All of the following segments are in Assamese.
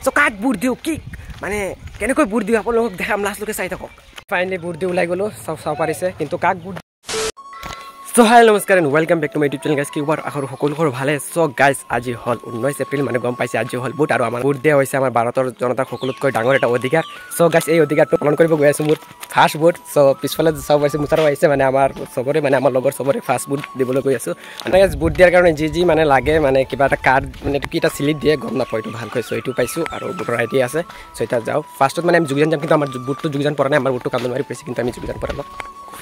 সো কাক বুট দিও কি মানে কেনেকৈ বুট দিও আপোনালোকক দেখাম লাষ্টলৈকে চাই থাকক ফাইনালি বুট দি ওলাই গ'লো চাব পাৰিছে কিন্তু কাক বুট So hi namaskar and welcome back to my YouTube channel guys কি খবৰ আখৰ সকলো ভালে সো গাইস আজি হল 19 এপ্ৰিল মানে গম পাইছে আজি হল বুট আৰু আমাৰ বুট দিয়া হৈছে আমাৰ ভাৰতৰ জনতাৰ সকলোতকৈ ডাঙৰ এটা অধিকাৰ সো গাইস এই অধিকাৰটো পালন কৰিব গৈ আছো মোৰ ফাৰ্ষ্ট বুট সো পিছফালে চাব পাইছে মুছাৰো আহিছে মানে আমাৰ সবৰে মানে আমাৰ লগৰ সবৰে ফাৰ্ষ্ট বুট দিবলৈ গৈ আছো আৰু গাইস বুট দিয়াৰ কাৰণে যি মানে লাগে মানে কিবা এটা কাৰ্ড মানে কিটা স্লিপ দিয়ে গম নাপায় এইটো ভালকৈ সো এইটো পাইছো আৰু বুটৰ আইডি আছে সো এটা যাও ফাৰ্ষ্টত মানে আমি যোগদান যাম কিন্তু আমাৰ বুটটো যোগদান পৰা নাই আমাৰ বুটটো কাম মাৰি প্ৰেছ কিন্তু আমি যোগদান কৰালো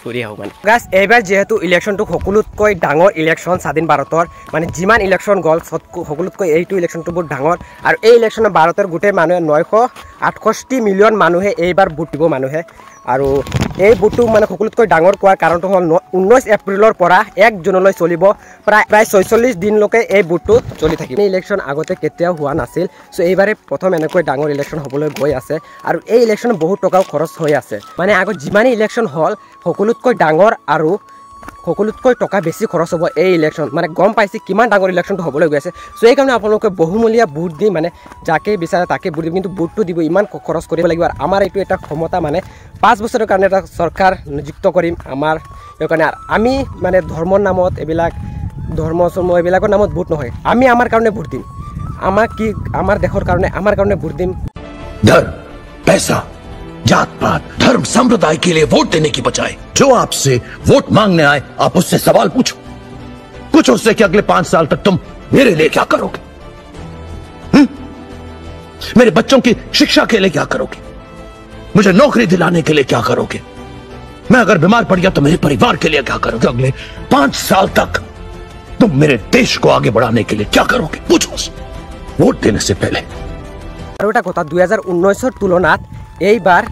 ফুৰি আহো মানে গাইস এইবাৰ যেহেতু ইলেকশনটো সকলোতকৈ ডাঙৰ ইলেকশন স্বাধীন ভাৰতৰ মানে যিমান ইলেকশন গল সকলোতকৈ এইটো ইলেকশনটো বহুত ডাঙৰ আৰু এই ইলেকশনত ভাৰতৰ গোটেই মানুহে 968 মিলিয়ন মানুহে এইবাৰ ভোট দিব মানুহে আৰু এই ভোটটো মানে সকলোতকৈ ডাঙৰ কোৱাৰ কাৰণটো হ'ল 19 এপ্ৰিলৰ পৰা 1 জুনলৈ চলিব প্ৰায় 46 দিনলৈকে এই ভোটটো চলি থাকিব ইলেকশন আগতে কেতিয়াও হোৱা নাছিল সো এইবাৰে প্ৰথম এনেকৈ ডাঙৰ ইলেকশন হ'বলৈ গৈ আছে আৰু এই ইলেকশন বহুত টকাও খৰচ হৈ আছে মানে আগত যিমানে ইলেকশন হল সকলোতকৈ ডাঙৰ আৰু সকলোতকৈ টকা বেছি খৰচ হ'ব এই ইলেকশন মানে গম পাইছে কিমান ডাঙৰ ইলেকশনটো হ'বলৈ গৈ আছে সো এই কাৰণে আপোনালোকে বহুমূলীয়া ভোট দি মানে যাকে বিচাৰে তাকে ভোট দিব কিন্তু ভোটটো দিব ইমান খৰচ কৰিব লাগিব আৰু আমাৰ এইটো এটা ক্ষমতা মানে 5 বছৰৰ কাৰণে এটা চৰকাৰ নিযুক্ত কৰিম আমাৰ এই কাৰণে আমি মানে ধৰ্মৰ নামত এইবিলাক ধৰ্ম এইবিলাকৰ নামত ভোট নহয় আমি আমাৰ কাৰণে ভোট দিম আমাক কি আমাৰ দেশৰ কাৰণে আমাৰ কাৰণে ভোট দিম धर्म पैसा जात पात धर्म संप्रदाय के लिए वोट देने की बजाय जो आपसे वोट मांगने आए आप उससे सवाल पूछो कुछ उससे कि अगले 5 साल तक तुम मेरे लिए क्या करोगे मेरे बच्चों की शिक्षा के लिए क्या करोगे मुझे नौकरी दिलाने के लिए क्या करोगे मैं अगर बीमार पड़ गया तो मेरे परिवार के लिए क्या करोगे अगले 5 साल तक तुम मेरे देश को आगे बढ़ाने के लिए क्या करोगे पूछो वोट देने से पहले আৰু এটা কথা 2019 তুলনাত এইবাৰ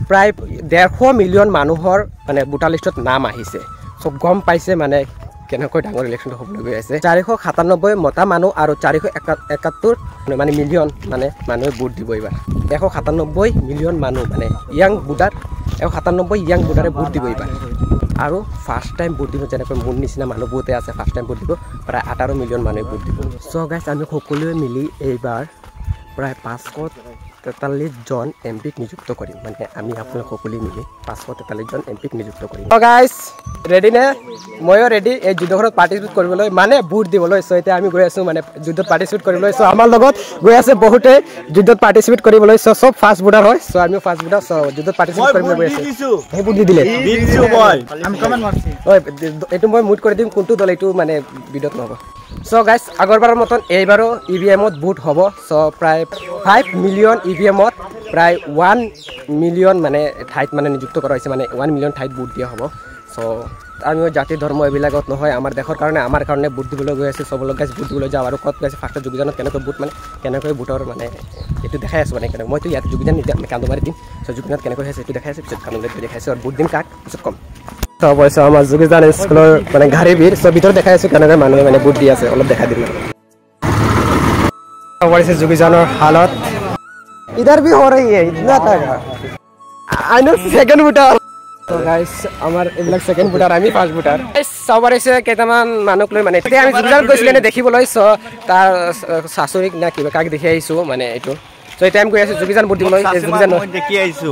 প্ৰায় 150 মিলিয়ন মানুহৰ মানে ভোটাৰ লিষ্টত নাম আহিছে সব গম পাইছে মানে কেনেকৈ ডাঙৰ ইলেকশন হ'বলৈ গৈ আছে 497 মতা মানুহ আৰু 471 মানে মিলিয়ন মানে মানুহে ভোট দিব এইবাৰ 197 মিলিয়ন মানুহ মানে ইয়াং ভোটাৰ 197 ইয়াং ভোটাৰে ভোট দিব এইবাৰ আৰু ফাৰ্ষ্ট টাইম ভোট দিব যেনেকৈ মোৰ নিচিনা মানুহ বহুতে আছে ফাৰ্ষ্ট টাইম ভোট দিব প্ৰায় 18 মিলিয়ন মানুহে ভোট দিব সো গাইস আমি সকলোৱে মিলি এইবাৰ প্ৰায় 543 জন এমপিক নিযুক্ত কৰিম মানে আমি আপোনালোক সকলোৱে মিলি 543 জন এমপিক নিযুক্ত কৰিম সো গাইস ৰেডি নে ময়ো ৰেডি এই যুদ্ধখনত পাৰ্টিসিপেট কৰিবলৈ মানে ভোট দিবলৈ সো এতিয়া আমি গৈ আছো মানে যুদ্ধত পাৰ্টিসিপেট কৰিবলৈ সো আমাৰ লগত গৈ আছে বহুতে যুদ্ধত পাৰ্টিসিপেট কৰিবলৈ সো সব ফাৰ্ষ্ট ভোটাৰ হয় সো আমি ফাৰ্ষ্ট ভোটাৰ সো যুদ্ধত পাৰ্টিসিপেট কৰিবলৈ গৈ আছো এই ভোট দি দিলে দিছো মই আমি কমেন্ট মাৰছি ওই এটো মই মুট কৰি দিম কোনটো দল এটো মানে বিডত নহব সো গাইস আগৰবাৰৰ মতন এইবাৰো ইভিএমত ভোট হ'ব সো প্ৰায় 5 মিলিয়ন ইভিএমত প্ৰায় 1 মিলিয়ন মানে ঠাইত মানে নিযুক্ত কৰা হৈছে মানে 1 মিলিয়ন ঠাইত ভোট দিয়া হ'ব সো আমিও জাতি ধৰ্ম এইবিলাকত নহয় আমাৰ দেশৰ কাৰণে আমাৰ কাৰণে ভোট দিবলৈ গৈ আছে সব লোক গাইস ভোট দিবলৈ যাওঁ আৰু কত গাইছে ফাৰ্ষ্ট যোগদানত কেনেকৈ ভোট মানে কেনেকৈ ভোটৰ মানে এটো দেখাই আছে মানে কেনে মইতো ইয়াত যোগদান নিদিম আমি কান্দো মাৰি দিম সো যোগদানত কেনেকৈ হৈছে এটো দেখাই আছে পিছত কান্দো দেখাইছে আৰু ভোট দিম কাক পিছত কম সো পইছা আমাৰ যোগদান স্কুলৰ মানে ঘাৰি ভিৰ সো ভিতৰ দেখাই আছে কেনেকৈ মানুহে মানে ভোট দি আছে অলপ দেখাই দিম और से जुगीजानर हालत इधर भी हो रही है इतना तक आई नो सेकंड वोटर तो गाइस আমার এবিলাক সেকেন্ড ভোটার আমি ফার্স্ট ভোটার সবারে সে কেতামান মানুক লৈ মানে এতিয়া আমি যোগদান কৰিছিলে নে দেখিবলৈ সো তাৰ শাশুড়িক না কিবা কাক দেখি আইছো মানে এটো সো এই টাইম গৈ আছে যোগদান ভোট দিবলৈ যোগদান মই দেখি আইছো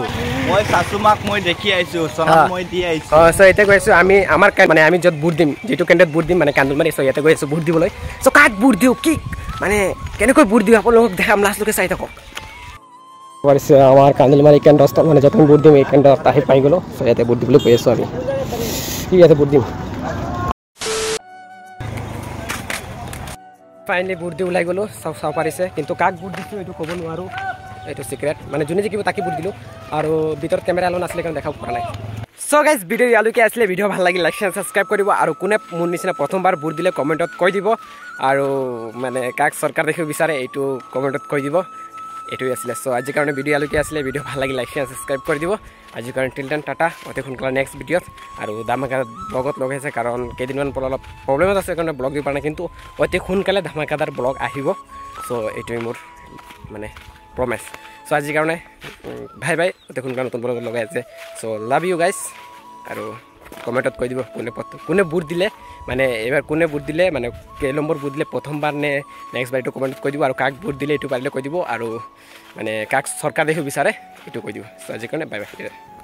মই শাশুমাক মই দেখি আইছো সনাম মই দি আইছো সো এতে গৈছো আমি আমাৰ মানে আমি যত ভোট দিম যেটো ক্যান্ডিডেট ভোট দিম মানে কান্দুল মাৰি সো ইয়াতে গৈছো ভোট দিবলৈ সো কাক ভোট দিও কি মানে কেনেকৈ ভোট দিও আপোনালোকক দেখাম লাষ্টলৈকে চাই থাকক পৰিছে আমাৰ কান্দুলমাৰী কেন্দ্ৰস্থ মানে যতন ভোট দিম এই কেন্দ্ৰত আহি পাই গলো সো ইয়াতে ভোট দিবলৈ গৈ আছো আমি কি ইয়াতে ভোট দিম ফাইনালি ভোট দি ওলাই গলো চাব পাৰিছে কিন্তু কাক ভোট দিছো এইটো ক'ব নোৱাৰো এইটো সিক্ৰেট মানে যোনে যে কিবা তাকি ভোট দিলো আৰু ভিতৰত কেমেৰা আলো নাছিলে কাৰণ দেখাব পৰা নাই সো গাইস ভিডিও ইয়ালৈকে আসলে ভিডিও ভাল লাগিল লাইক শেয়ার সাবস্ক্রাইব কৰিব আৰু কোনে মোৰ নিচিনা প্ৰথমবাৰ ভোট দিলে কমেন্টত কৈ দিব আৰু মানে কাক সৰকাৰ দেখিব বিচাৰে এইটো কমেন্টত কৈ দিব এটোই আছিল সো আজি কাৰণে ভিডিও ইয়ালৈকে আসলে ভিডিও ভাল লাগিল লাইক শেয়াৰ সাবস্ক্ৰাইব কৰি দিব আজি কাৰণে টিল দেন টাটা অতি সোনকালে নেক্সট ভিডিওত আৰু ধামাকা ব্লগত লগাইছে কাৰণ কেইদিনমান পৰা অলপ প্ৰবলেম আছে কাৰণে ব্লগ দিব পৰা নাই কিন্তু অতি সোনকালে ধামাকাদাৰ ব্লগ আহিব সো এটোই মোৰ মানে প্ৰমিস সো আজি কাৰণে ভাই ভাই অতি সোনকালে নতুন ব্লগ লগাইছে সো লাভ ইউ গাইস আৰু কমেণ্টত কৈ দিব কোনে ভোট দিলে মানে এইবাৰ কোনে ভোট দিলে মানে কেই নম্বৰ ভোট দিলে প্ৰথমবাৰ নে নেক্সট বাৰ এইটো কমেণ্টত কৈ দিব আৰু কাক ভোট দিলে এইটো পাৰিলে কৈ দিব আৰু মানে কাক চৰকাৰ দেখিব বিচাৰে এইটো কৈ দিব চ' আজিৰ কাৰণে বাই বাই